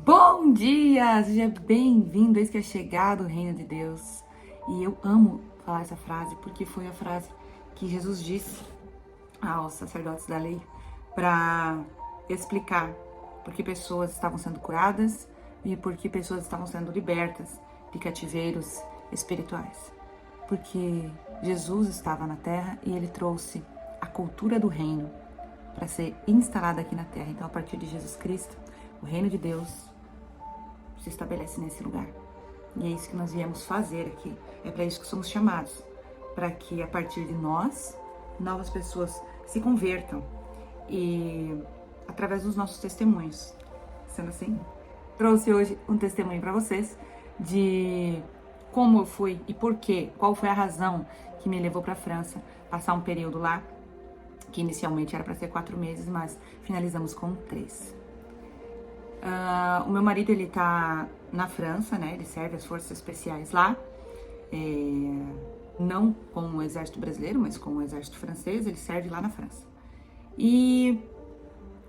Bom dia! Seja bem-vindo, eis que é chegado o reino de Deus. E eu amo falar essa frase porque foi a frase que Jesus disse aos sacerdotes da lei para explicar por que pessoas estavam sendo curadas e por que pessoas estavam sendo libertas de cativeiros espirituais. Porque Jesus estava na terra e ele trouxe a cultura do reino para ser instalada aqui na terra. Então, a partir de Jesus Cristo, o reino de Deus se estabelece nesse lugar. E é isso que nós viemos fazer aqui. É para isso que somos chamados. Para que a partir de nós, novas pessoas se convertam. E através dos nossos testemunhos. Sendo assim, trouxe hoje um testemunho para vocês de como eu fui e por quê, qual foi a razão que me levou para a França, passar um período lá, que inicialmente era para ser 4 meses, mas finalizamos com 3. O meu marido, ele tá na França, né? Ele serve as forças especiais lá, não com o exército brasileiro, mas com o exército francês. Ele serve lá na França. E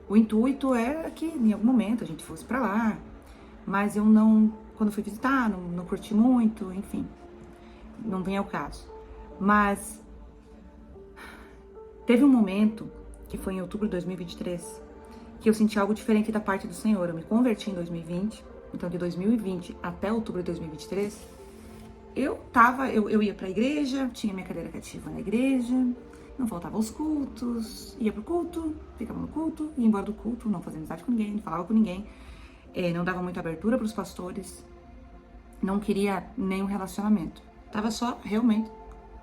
o intuito era que em algum momento a gente fosse para lá, mas eu não, quando fui visitar, não curti muito, enfim, não vem ao caso. Mas teve um momento, que foi em outubro de 2023, que eu senti algo diferente da parte do Senhor. Eu me converti em 2020, então de 2020 até outubro de 2023, eu ia pra igreja, tinha minha cadeira cativa na igreja, não faltava aos cultos, ia pro culto, ficava no culto, ia embora do culto, não fazia amizade com ninguém, não falava com ninguém, não dava muita abertura pros pastores, não queria nenhum relacionamento. Tava só realmente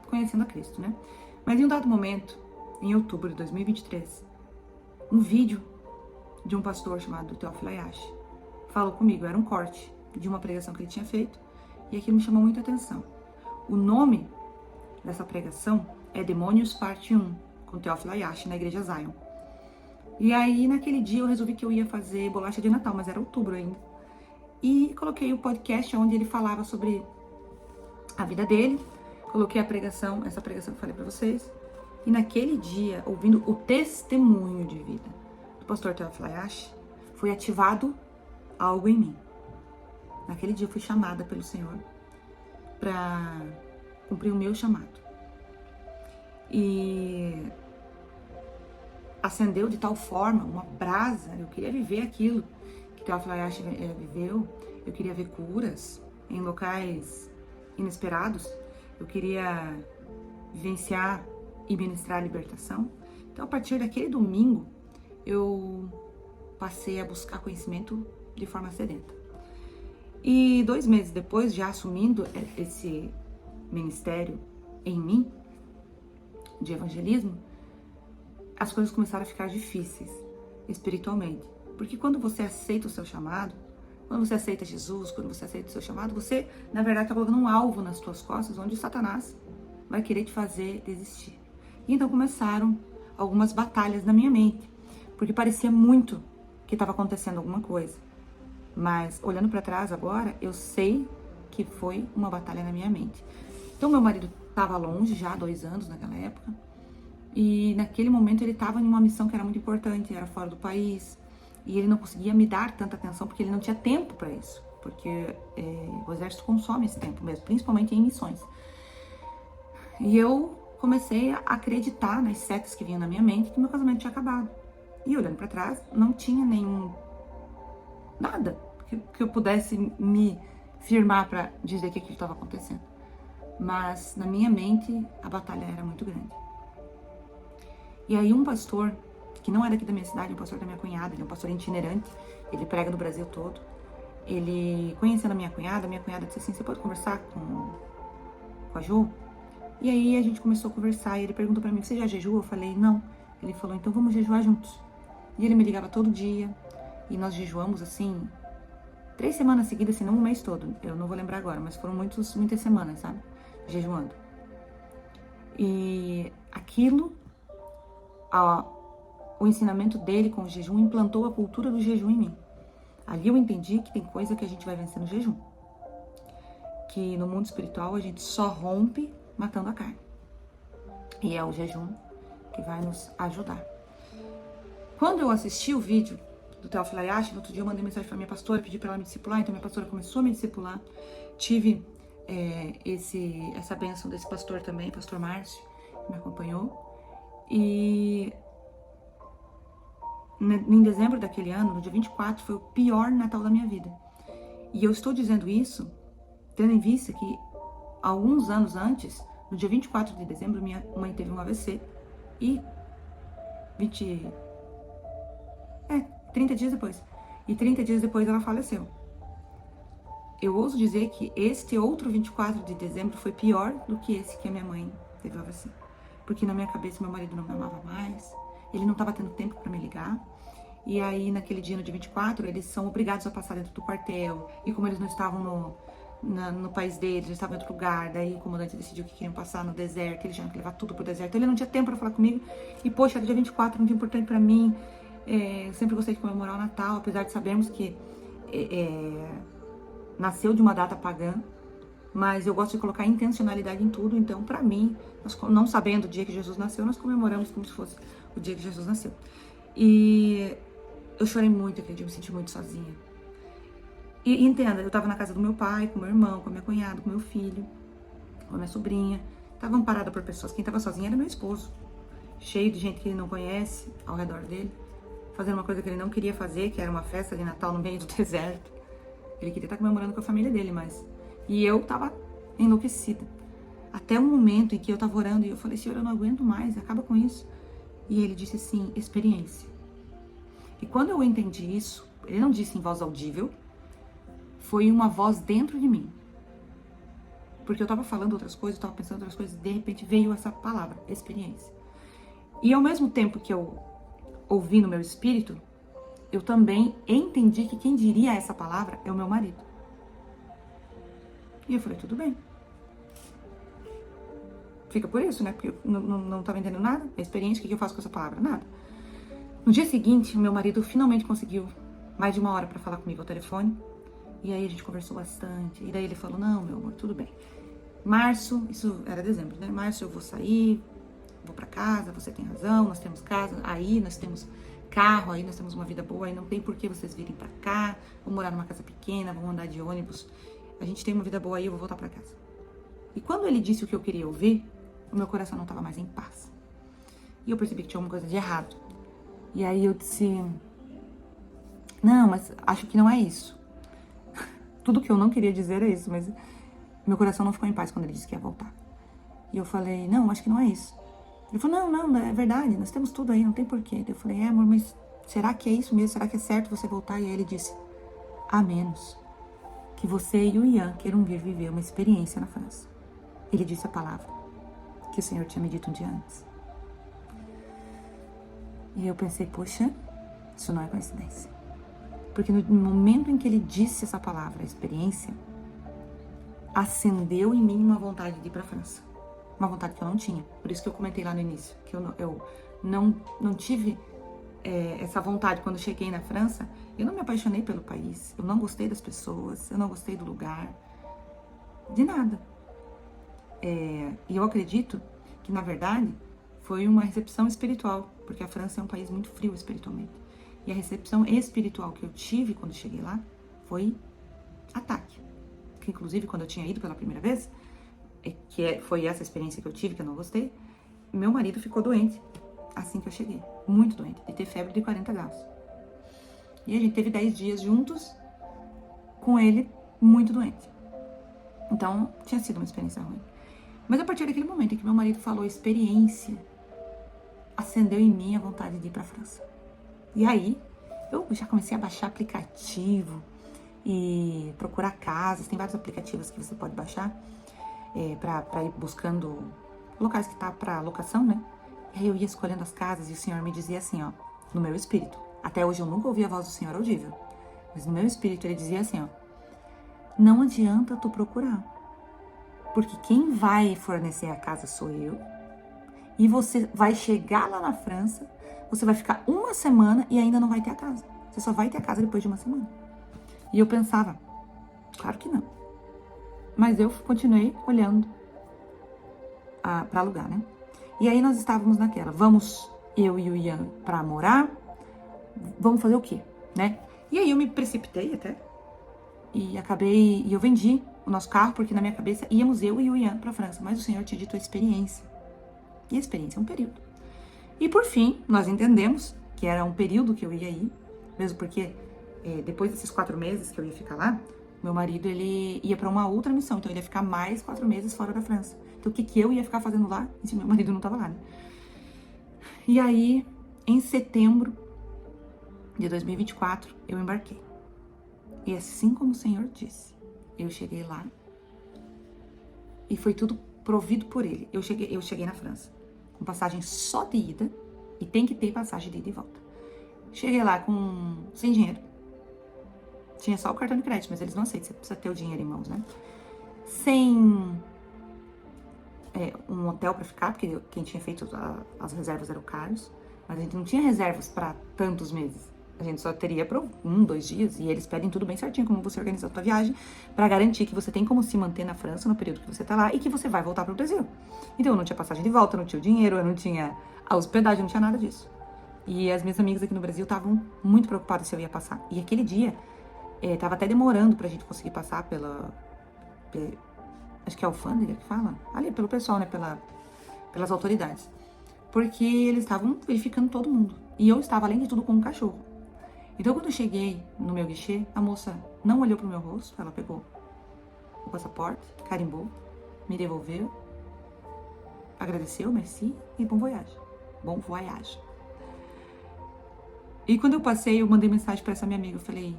conhecendo a Cristo, né? Mas em um dado momento, em outubro de 2023, um vídeo de um pastor chamado Teófilo Ayashi falou comigo. Era um corte de uma pregação que ele tinha feito e aquilo me chamou muita atenção. O nome dessa pregação é Demônios Parte 1, com Teófilo Ayashi, na Igreja Zion. E aí, naquele dia, eu resolvi que eu ia fazer bolacha de Natal, mas era outubro ainda. E coloquei o podcast onde ele falava sobre a vida dele, coloquei essa pregação que eu falei pra vocês, e naquele dia, ouvindo o testemunho de vida do pastor Teófilo Ayashi, foi ativado algo em mim. Naquele dia eu fui chamada pelo Senhor para cumprir o meu chamado. E acendeu de tal forma uma brasa. Eu queria viver aquilo que Teófilo Ayashi viveu. Eu queria ver curas em locais inesperados. Eu queria vivenciar e ministrar a libertação. Então, a partir daquele domingo, eu passei a buscar conhecimento de forma sedenta. E 2 meses depois, já assumindo esse ministério em mim, de evangelismo, as coisas começaram a ficar difíceis espiritualmente. Porque quando você aceita o seu chamado, quando você aceita Jesus, quando você aceita o seu chamado, você, na verdade, está colocando um alvo nas suas costas, onde o Satanás vai querer te fazer desistir. E então começaram algumas batalhas na minha mente, porque parecia muito que estava acontecendo alguma coisa. Mas, olhando para trás agora, eu sei que foi uma batalha na minha mente. Então, meu marido estava longe já há 2 anos naquela época. E naquele momento ele estava em uma missão que era muito importante, era fora do país. E ele não conseguia me dar tanta atenção, porque ele não tinha tempo para isso. Porque o exército consome esse tempo mesmo, principalmente em missões. E eu comecei a acreditar nas setas que vinham na minha mente que meu casamento tinha acabado. E olhando para trás, não tinha nada que eu pudesse me firmar para dizer que aquilo estava acontecendo. Mas na minha mente, a batalha era muito grande. E aí um pastor, que não é daqui da minha cidade, um pastor da minha cunhada, ele é um pastor itinerante, ele prega no Brasil todo. Ele, conhecendo a minha cunhada disse assim: você pode conversar com a Ju? E aí a gente começou a conversar, e ele perguntou pra mim: você já jejuou? Eu falei: não. Ele falou: então vamos jejuar juntos. E ele me ligava todo dia, e nós jejuamos assim, 3 semanas seguidas, assim, não um mês todo. Eu não vou lembrar agora, mas foram muitas semanas, sabe? Jejuando. E aquilo, o ensinamento dele com o jejum implantou a cultura do jejum em mim. Ali eu entendi que tem coisa que a gente vai vencer no jejum. Que no mundo espiritual a gente só rompe matando a carne. E é o jejum que vai nos ajudar. Quando eu assisti o vídeo do Teófilo Hayashi. No outro dia eu mandei mensagem pra minha pastora, pedi pra ela me discipular, então minha pastora começou a me discipular. Tive essa bênção desse pastor também, pastor Márcio, que me acompanhou. E em dezembro daquele ano, no dia 24, foi o pior Natal da minha vida. E eu estou dizendo isso tendo em vista que alguns anos antes, no dia 24 de dezembro, minha mãe teve um AVC e 30 dias depois. E 30 dias depois ela faleceu. Eu ouso dizer que este outro 24 de dezembro foi pior do que esse que a minha mãe teve o AVC. Porque na minha cabeça meu marido não me amava mais, ele não estava tendo tempo para me ligar. E aí naquele dia, no dia 24, eles são obrigados a passar dentro do quartel. E como eles não estavam no país deles, eles estavam em outro lugar, daí o comandante decidiu que queriam passar no deserto, eles tinham que levar tudo pro deserto. Ele não tinha tempo para falar comigo. E poxa, era dia 24, um dia importante para mim. Eu sempre gostei de comemorar o Natal, apesar de sabermos que nasceu de uma data pagã, mas eu gosto de colocar intencionalidade em tudo. Então, para mim, nós, não sabendo o dia que Jesus nasceu, nós comemoramos como se fosse o dia que Jesus nasceu. E eu chorei muito aquele dia, eu me senti muito sozinha. E entenda, eu tava na casa do meu pai, com meu irmão, com a minha cunhada, com meu filho, com a minha sobrinha. Tava amparada por pessoas. Quem tava sozinha era meu esposo, cheio de gente que ele não conhece ao redor dele, fazendo uma coisa que ele não queria fazer, que era uma festa de Natal no meio do deserto. Ele queria estar comemorando com a família dele, mas... E eu tava enlouquecida. Até um momento em que eu tava orando e eu falei, Senhor, eu não aguento mais, acaba com isso. E ele disse assim, experiência. E quando eu entendi isso, ele não disse em voz audível, foi uma voz dentro de mim. Porque eu tava falando outras coisas, eu tava pensando outras coisas, e de repente veio essa palavra, experiência. E ao mesmo tempo que eu ouvi no meu espírito, eu também entendi que quem diria essa palavra é o meu marido. E eu falei, tudo bem. Fica por isso, né? Porque eu não tava entendendo nada. A experiência, o que eu faço com essa palavra? Nada. No dia seguinte, o meu marido finalmente conseguiu mais de 1 hora pra falar comigo ao telefone. E aí a gente conversou bastante. E daí ele falou, não, meu amor, tudo bem. Março, isso era dezembro, né? Março eu vou sair, vou pra casa, você tem razão, nós temos casa, aí nós temos carro, aí nós temos uma vida boa, aí não tem por que vocês virem pra cá, vamos morar numa casa pequena, vamos andar de ônibus. A gente tem uma vida boa aí, eu vou voltar pra casa. E quando ele disse o que eu queria ouvir, o meu coração não tava mais em paz. E eu percebi que tinha alguma coisa de errado. E aí eu disse, não, mas acho que não é isso. Tudo que eu não queria dizer é isso, mas meu coração não ficou em paz quando ele disse que ia voltar. E eu falei, não, acho que não é isso. Ele falou, não, é verdade, nós temos tudo aí, não tem porquê. Eu falei, amor, mas será que é isso mesmo? Será que é certo você voltar? E aí ele disse, a menos que você e o Ian queiram vir viver uma experiência na França. Ele disse a palavra que o Senhor tinha me dito um dia antes. E eu pensei, poxa, isso não é coincidência. Porque no momento em que ele disse essa palavra, a experiência, acendeu em mim uma vontade de ir para a França. Uma vontade que eu não tinha. Por isso que eu comentei lá no início, que eu não tive essa vontade quando cheguei na França. Eu não me apaixonei pelo país, eu não gostei das pessoas, eu não gostei do lugar, de nada. E eu acredito que, na verdade, foi uma recepção espiritual, porque a França é um país muito frio espiritualmente. E a recepção espiritual que eu tive quando cheguei lá foi ataque. Que, inclusive, quando eu tinha ido pela primeira vez, foi essa experiência que eu tive, que eu não gostei, meu marido ficou doente assim que eu cheguei. Muito doente, de ter febre de 40 graus. E a gente teve 10 dias juntos com ele muito doente. Então, tinha sido uma experiência ruim. Mas a partir daquele momento em que meu marido falou experiência, acendeu em mim a vontade de ir pra França. E aí, eu já comecei a baixar aplicativo e procurar casas. Tem vários aplicativos que você pode baixar pra ir buscando locais que tá pra locação, né? E aí eu ia escolhendo as casas e o Senhor me dizia assim, ó, no meu espírito. Até hoje eu nunca ouvi a voz do Senhor audível. Mas no meu espírito ele dizia assim, ó, não adianta tu procurar. Porque quem vai fornecer a casa sou eu. E você vai chegar lá na França, você vai ficar 1 semana e ainda não vai ter a casa. Você só vai ter a casa depois de 1 semana. E eu pensava, claro que não. Mas eu continuei olhando para alugar, né? E aí nós estávamos naquela, vamos eu e o Ian para morar, vamos fazer o quê? né? E aí eu me precipitei até e eu vendi o nosso carro, porque na minha cabeça íamos eu e o Ian pra França, mas o Senhor tinha dito a experiência. E a experiência é um período. E por fim, nós entendemos que era um período que eu ia ir, mesmo porque depois desses 4 meses que eu ia ficar lá, meu marido, ele ia pra uma outra missão, então ele ia ficar mais 4 meses fora da França. Então o que eu ia ficar fazendo lá, se meu marido não tava lá, né? E aí, em setembro de 2024, eu embarquei. E assim como o Senhor disse, eu cheguei lá e foi tudo provido por Ele. Eu cheguei na França com passagem só de ida, e tem que ter passagem de ida e volta. Cheguei lá sem dinheiro. Tinha só o cartão de crédito, mas eles não aceitam, você precisa ter o dinheiro em mãos, né? Sem um hotel pra ficar, porque quem tinha feito as reservas eram caros, mas a gente não tinha reservas para tantos meses. A gente só teria para 1, 2 dias, e eles pedem tudo bem certinho, como você organiza a sua viagem, para garantir que você tem como se manter na França no período que você tá lá e que você vai voltar pro Brasil. Então eu não tinha passagem de volta, eu não tinha o dinheiro, eu não tinha a hospedagem, eu não tinha nada disso. E as minhas amigas aqui no Brasil estavam muito preocupadas se eu ia passar. E aquele dia, tava até demorando pra gente conseguir passar acho que é a alfândega que fala? Ali, pelo pessoal, né, pelas autoridades. Porque eles estavam verificando todo mundo. E eu estava, além de tudo, com um cachorro. Então, quando eu cheguei no meu guichê, a moça não olhou pro meu rosto, ela pegou o passaporte, carimbou, me devolveu, agradeceu, merci, e bon voyage. Bon voyage. E quando eu passei, eu mandei mensagem pra essa minha amiga, eu falei,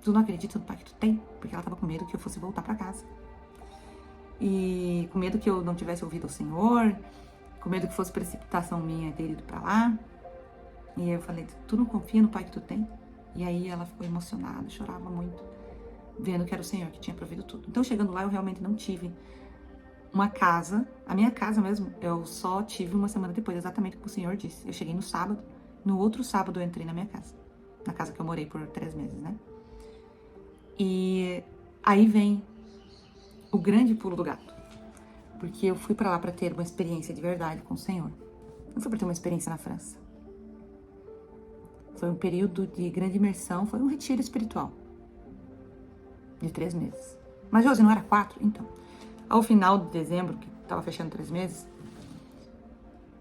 tu não acredita no pai que tu tem? Porque ela tava com medo que eu fosse voltar pra casa. E com medo que eu não tivesse ouvido o Senhor, com medo que fosse precipitação minha ter ido pra lá. E eu falei, tu não confia no pai que tu tem? E aí ela ficou emocionada, chorava muito, vendo que era o Senhor que tinha provido tudo. Então, chegando lá, eu realmente não tive uma casa, a minha casa mesmo, eu só tive uma semana depois, exatamente como o Senhor disse. Eu cheguei no sábado, no outro sábado eu entrei na minha casa, na casa que eu morei por 3 meses, né? E aí vem o grande pulo do gato, porque eu fui pra lá pra ter uma experiência de verdade com o Senhor. Não foi pra ter uma experiência na França. Foi um período de grande imersão, foi um retiro espiritual. De 3 meses. Mas, Josi, não era 4? Então, ao final de dezembro, que tava fechando 3 meses,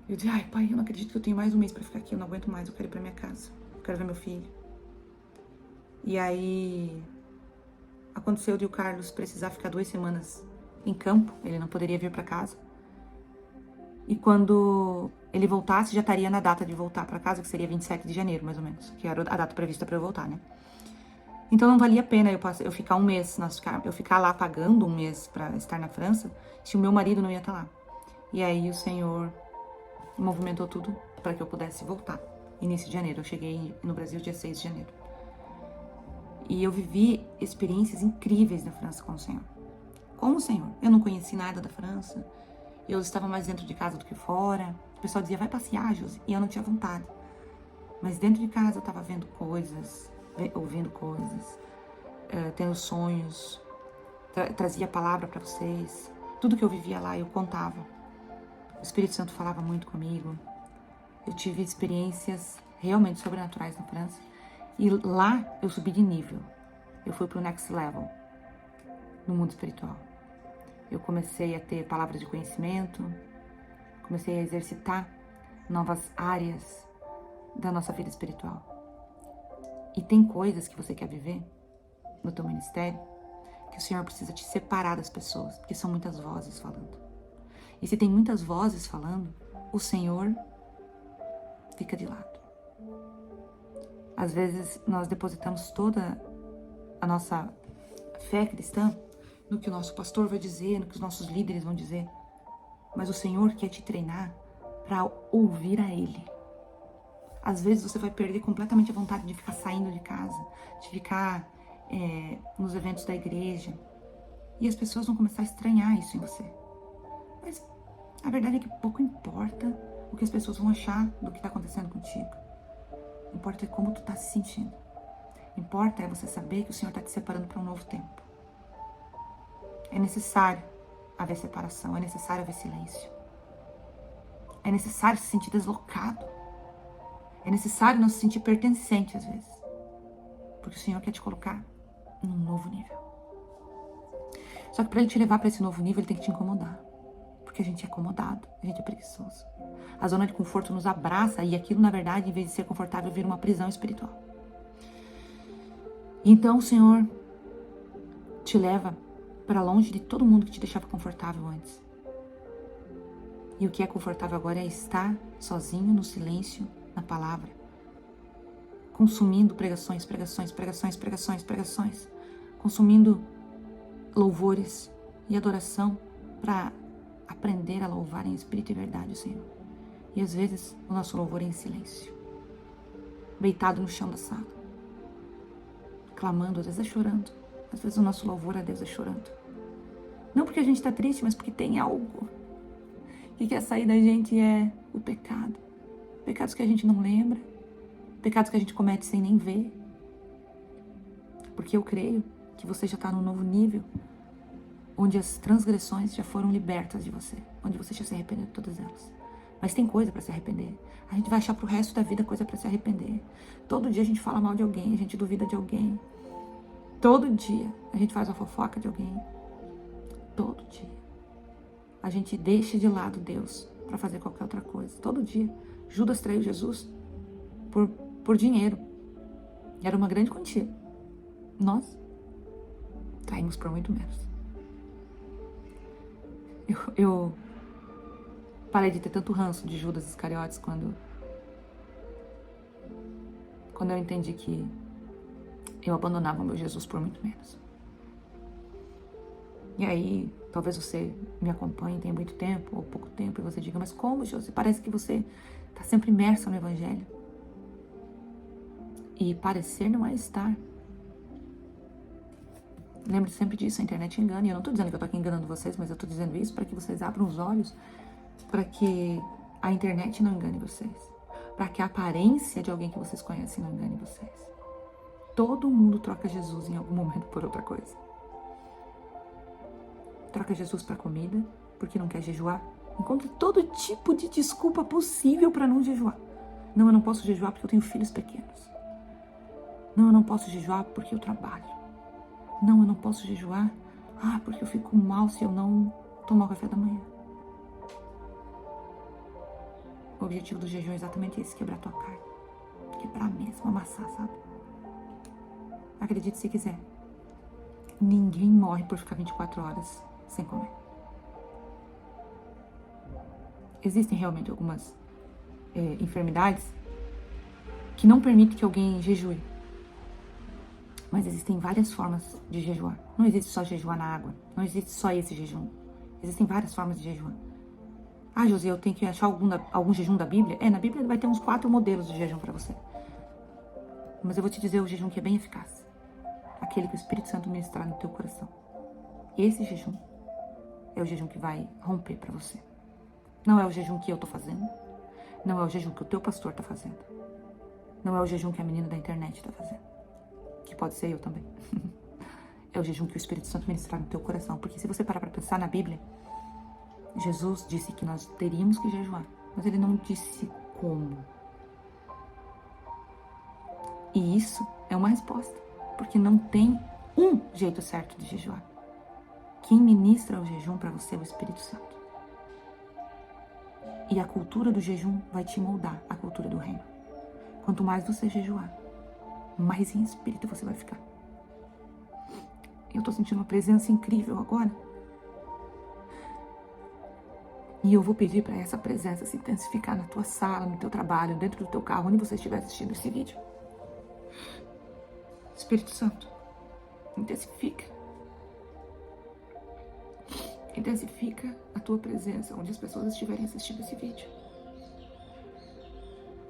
eu disse, ai, pai, eu não acredito que eu tenho mais um mês pra ficar aqui, eu não aguento mais, eu quero ir pra minha casa, eu quero ver meu filho. E aí, aconteceu de o Carlos precisar ficar 2 semanas em campo, ele não poderia vir pra casa. E quando ele voltasse, já estaria na data de voltar pra casa, que seria 27 de janeiro, mais ou menos, que era a data prevista pra eu voltar, né? Então não valia a pena eu ficar um mês, eu ficar lá pagando um mês pra estar na França, se o meu marido não ia estar lá. E aí o Senhor movimentou tudo para que eu pudesse voltar. Início de janeiro, eu cheguei no Brasil dia 6 de janeiro. E eu vivi experiências incríveis na França com o Senhor. Com o Senhor. Eu não conheci nada da França, eu estava mais dentro de casa do que fora. O pessoal dizia, vai passear, Josi, e eu não tinha vontade. Mas dentro de casa eu estava vendo coisas, ouvindo coisas, tendo sonhos, trazia a palavra para vocês. Tudo que eu vivia lá eu contava. O Espírito Santo falava muito comigo. Eu tive experiências realmente sobrenaturais na França. E lá eu subi de nível. Eu fui pro next level no mundo espiritual. Eu comecei a ter palavras de conhecimento, comecei a exercitar novas áreas da nossa vida espiritual. E tem coisas que você quer viver no teu ministério que o Senhor precisa te separar das pessoas, porque são muitas vozes falando. E se tem muitas vozes falando, o Senhor fica de lado. Às vezes nós depositamos toda a nossa fé cristã no que o nosso pastor vai dizer, no que os nossos líderes vão dizer. Mas o Senhor quer te treinar para ouvir a Ele. Às vezes você vai perder completamente a vontade de ficar saindo de casa, de ficar nos eventos da igreja. E as pessoas vão começar a estranhar isso em você. Mas a verdade é que pouco importa o que as pessoas vão achar do que está acontecendo contigo. Importa é como tu está se sentindo. Importa é você saber que o Senhor está te separando para um novo tempo. É necessário haver separação, é necessário haver silêncio. É necessário se sentir deslocado. É necessário não se sentir pertencente às vezes. Porque o Senhor quer te colocar num novo nível. Só que para Ele te levar para esse novo nível, Ele tem que te incomodar. Porque a gente é acomodado, a gente é preguiçoso. A zona de conforto nos abraça e aquilo, na verdade, em vez de ser confortável, vira uma prisão espiritual. Então o Senhor te leva para longe de todo mundo que te deixava confortável antes. E o que é confortável agora é estar sozinho no silêncio, na palavra, consumindo pregações, consumindo louvores e adoração para aprender a louvar em espírito e verdade o Senhor. E às vezes o nosso louvor é em silêncio, deitado no chão da sala, clamando, às vezes é chorando. Às vezes o nosso louvor a Deus é chorando. Não porque a gente está triste, mas porque tem algo que quer sair da gente, é o pecado. Pecados que a gente não lembra, pecados que a gente comete sem nem ver. Porque eu creio que você já está num novo nível, onde as transgressões já foram libertas de você, onde você já se arrependeu de todas elas. Mas tem coisa para se arrepender. A gente vai achar pro resto da vida coisa para se arrepender. Todo dia a gente fala mal de alguém, a gente duvida de alguém. Todo dia a gente faz uma fofoca de alguém. Todo dia a gente deixa de lado Deus para fazer qualquer outra coisa. Todo dia. Judas traiu Jesus por dinheiro. Era uma grande quantia. Nós traímos por muito menos. Eu parei de ter tanto ranço de Judas Iscariotes quando eu entendi que eu abandonava o meu Jesus por muito menos. E aí, talvez você me acompanhe tem muito tempo ou pouco tempo e você diga, mas como, Josi? Parece que você está sempre imersa no Evangelho. E parecer não é estar. Lembre sempre disso, a internet engana. E eu não estou dizendo que eu estou aqui enganando vocês, mas eu estou dizendo isso para que vocês abram os olhos, para que a internet não engane vocês, para que a aparência de alguém que vocês conhecem não engane vocês. Todo mundo troca Jesus em algum momento por outra coisa. Troca Jesus para comida, porque não quer jejuar. Encontra todo tipo de desculpa possível para não jejuar. Não, eu não posso jejuar porque eu tenho filhos pequenos. Não, eu não posso jejuar porque eu trabalho. Não, eu não posso jejuar porque eu fico mal se eu não tomar o café da manhã. O objetivo do jejum é exatamente esse, quebrar tua carne. Quebrar mesmo, amassar, sabe? Acredite se quiser. Ninguém morre por ficar 24 horas sem comer. Existem realmente algumas enfermidades que não permitem que alguém jejue. Mas existem várias formas de jejuar. Não existe só jejuar na água. Não existe só esse jejum. Existem várias formas de jejuar. José, eu tenho que achar algum jejum da Bíblia? Na Bíblia vai ter uns 4 modelos de jejum para você. Mas eu vou te dizer o jejum que é bem eficaz. Aquele que o Espírito Santo ministrar no teu coração. Esse jejum é o jejum que vai romper para você. Não é o jejum que eu tô fazendo. Não é o jejum que o teu pastor tá fazendo. Não é o jejum que a menina da internet tá fazendo. Que pode ser eu também. É o jejum que o Espírito Santo ministrar no teu coração. Porque se você parar para pensar na Bíblia, Jesus disse que nós teríamos que jejuar. Mas ele não disse como. E isso é uma resposta. Porque não tem um jeito certo de jejuar. Quem ministra o jejum para você é o Espírito Santo. E a cultura do jejum vai te moldar a cultura do reino. Quanto mais você jejuar, mais em espírito você vai ficar. Eu tô sentindo uma presença incrível agora. E eu vou pedir para essa presença se intensificar na tua sala, no teu trabalho, dentro do teu carro, onde você estiver assistindo esse vídeo. Espírito Santo, intensifica. Intensifica a tua presença onde as pessoas estiverem assistindo esse vídeo.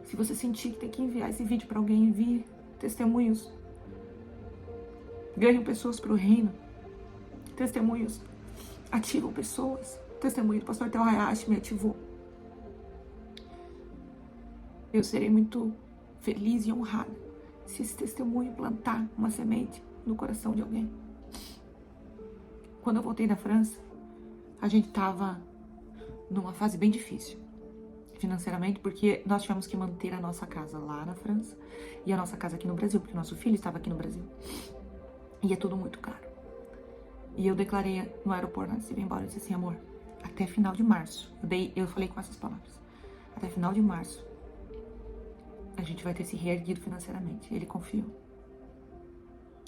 Se você sentir que tem que enviar esse vídeo para alguém, envie testemunhos. Ganham pessoas para o reino. Testemunhos ativam pessoas. Testemunho do pastor Theo Hayashi me ativou. Eu serei muito feliz e honrada se esse testemunho plantar uma semente no coração de alguém. Quando eu voltei da França, a gente estava numa fase bem difícil financeiramente, porque nós tivemos que manter a nossa casa lá na França e a nossa casa aqui no Brasil, porque nosso filho estava aqui no Brasil. E é tudo muito caro. E eu declarei no aeroporto antes de ir embora, eu disse assim, amor, até final de março, eu falei com essas palavras, até final de março, a gente vai ter se reerguido financeiramente. Ele confiou.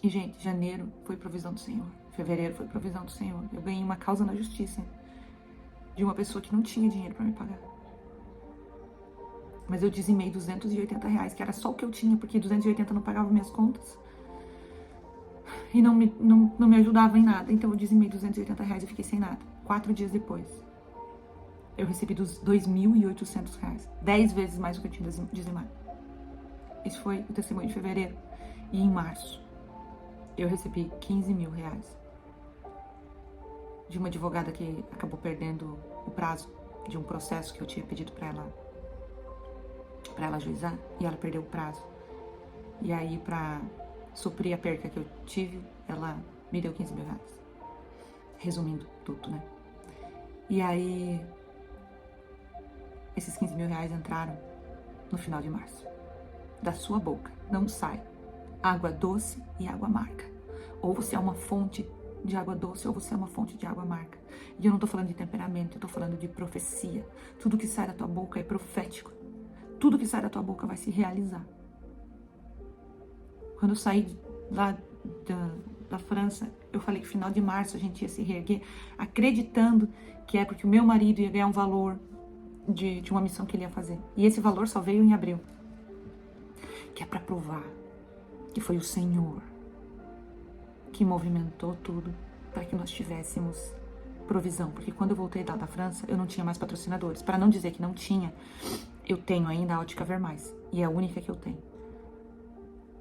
E, gente, janeiro foi provisão do Senhor. Fevereiro foi provisão do Senhor. Eu ganhei uma causa na justiça de uma pessoa que não tinha dinheiro para me pagar. Mas eu dizimei R$280, que era só o que eu tinha, porque 280 não pagava minhas contas. E não me ajudava em nada. Então eu dizimei R$280 e fiquei sem nada. 4 dias depois, eu recebi dos R$2.800. 10 vezes mais do que eu tinha dizimado. Esse foi o testemunho de fevereiro. E em março, eu recebi R$15 mil de uma advogada que acabou perdendo o prazo de um processo que eu tinha pedido para ela ajuizar, e ela perdeu o prazo. E aí, para suprir a perca que eu tive, ela me deu R$15 mil. Resumindo tudo, né? E aí, esses R$15 mil entraram no final de março. Da sua boca não sai água doce e água amarga. Ou você é uma fonte de água doce, ou você é uma fonte de água amarga. E eu não tô falando de temperamento, eu tô falando de profecia. Tudo que sai da tua boca é profético. Tudo que sai da tua boca vai se realizar. Quando eu saí lá da França, eu falei que final de março a gente ia se reerguer, acreditando que é porque o meu marido ia ganhar um valor de uma missão que ele ia fazer. E esse valor só veio em abril. Que é para provar que foi o Senhor que movimentou tudo para que nós tivéssemos provisão. Porque quando eu voltei da França, eu não tinha mais patrocinadores. Para não dizer que não tinha, eu tenho ainda a Ótica Vermais. E é a única que eu tenho.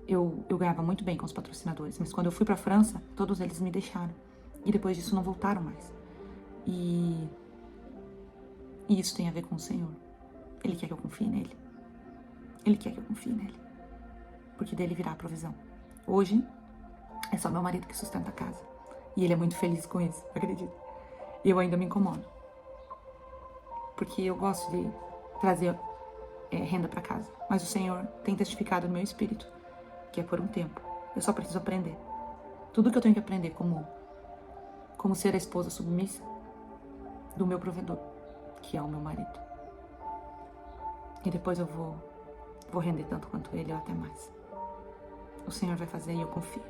Eu ganhava muito bem com os patrocinadores. Mas quando eu fui para a França, todos eles me deixaram. E depois disso não voltaram mais. E isso tem a ver com o Senhor. Ele quer que eu confie nele. Ele quer que eu confie nele. Porque dele virá a provisão. Hoje, é só meu marido que sustenta a casa. E ele é muito feliz com isso, acredito. E eu ainda me incomodo. Porque eu gosto de trazer renda para casa. Mas o Senhor tem testificado no meu espírito que é por um tempo. Eu só preciso aprender. Tudo que eu tenho que aprender como ser a esposa submissa do meu provedor, que é o meu marido. E depois eu vou render tanto quanto ele ou até mais. O Senhor vai fazer e eu confio.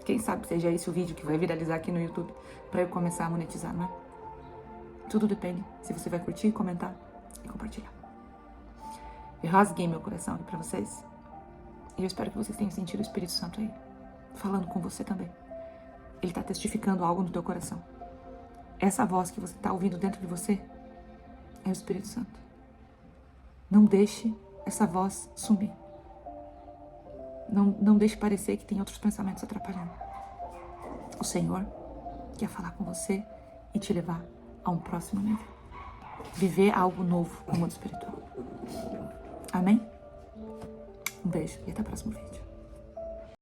Quem sabe seja esse o vídeo que vai viralizar aqui no YouTube para eu começar a monetizar, não é? Tudo depende se você vai curtir, comentar e compartilhar. Eu rasguei meu coração aqui para vocês. E eu espero que vocês tenham sentido o Espírito Santo aí, falando com você também. Ele está testificando algo no teu coração. Essa voz que você está ouvindo dentro de você é o Espírito Santo. Não deixe essa voz sumir. Não deixe parecer que tem outros pensamentos atrapalhando. O Senhor quer falar com você e te levar a um próximo nível. Viver algo novo no mundo espiritual. Amém? Um beijo e até o próximo vídeo.